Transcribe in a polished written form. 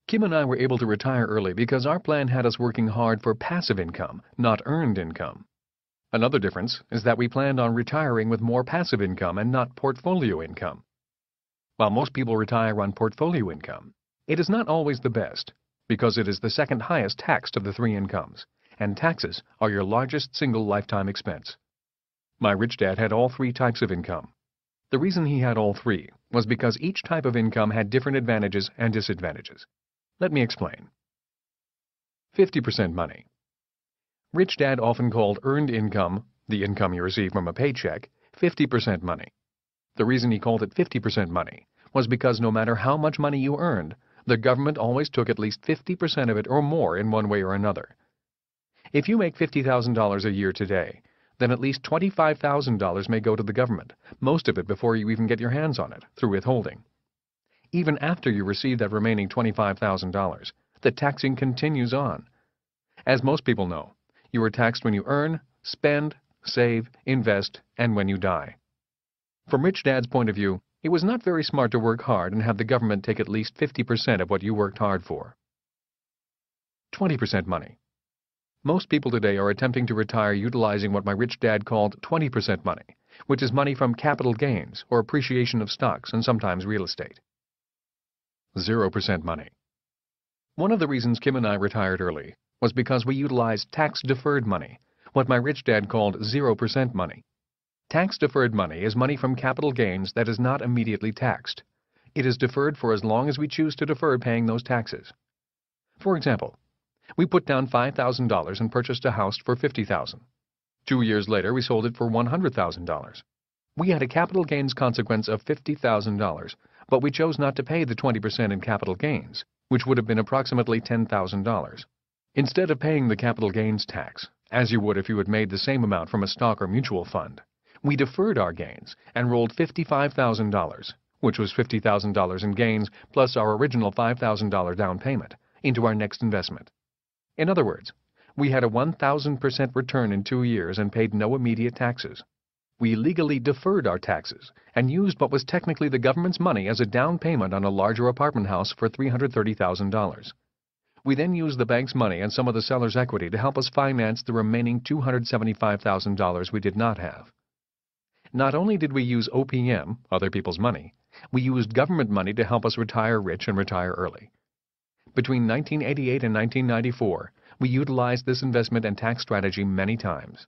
Kim and I were able to retire early because our plan had us working hard for passive income, not earned income. Another difference is that we planned on retiring with more passive income and not portfolio income. While most people retire on portfolio income, it is not always the best because it is the second highest taxed of the three incomes, and taxes are your largest single lifetime expense. My rich dad had all three types of income. The reason he had all three was because each type of income had different advantages and disadvantages. Let me explain. 50% money. Rich dad often called earned income, the income you receive from a paycheck, 50% money. The reason he called it 50% money was because no matter how much money you earned, the government always took at least 50% of it or more in one way or another. If you make $50,000 a year today, then at least $25,000 may go to the government, most of it before you even get your hands on it, through withholding. Even after you receive that remaining $25,000, the taxing continues on. As most people know, you are taxed when you earn, spend, save, invest, and when you die. From Rich Dad's point of view, it was not very smart to work hard and have the government take at least 50% of what you worked hard for. 20% money. Most people today are attempting to retire utilizing what my rich dad called 20% money, which is money from capital gains or appreciation of stocks and sometimes real estate. 0% money. One of the reasons Kim and I retired early was because we utilized tax-deferred money, what my rich dad called 0% money. Tax-deferred money is money from capital gains that is not immediately taxed. It is deferred for as long as we choose to defer paying those taxes. For example, we put down $5,000 and purchased a house for $50,000. 2 years later, we sold it for $100,000. We had a capital gains consequence of $50,000, but we chose not to pay the 20% in capital gains, which would have been approximately $10,000. Instead of paying the capital gains tax, as you would if you had made the same amount from a stock or mutual fund, we deferred our gains and rolled $55,000, which was $50,000 in gains plus our original $5,000 down payment, into our next investment. In other words, we had a 1,000% return in 2 years and paid no immediate taxes. We legally deferred our taxes and used what was technically the government's money as a down payment on a larger apartment house for $330,000. We then used the bank's money and some of the seller's equity to help us finance the remaining $275,000 we did not have. Not only did we use OPM, other people's money, we used government money to help us retire rich and retire early. Between 1988 and 1994, we utilized this investment and tax strategy many times.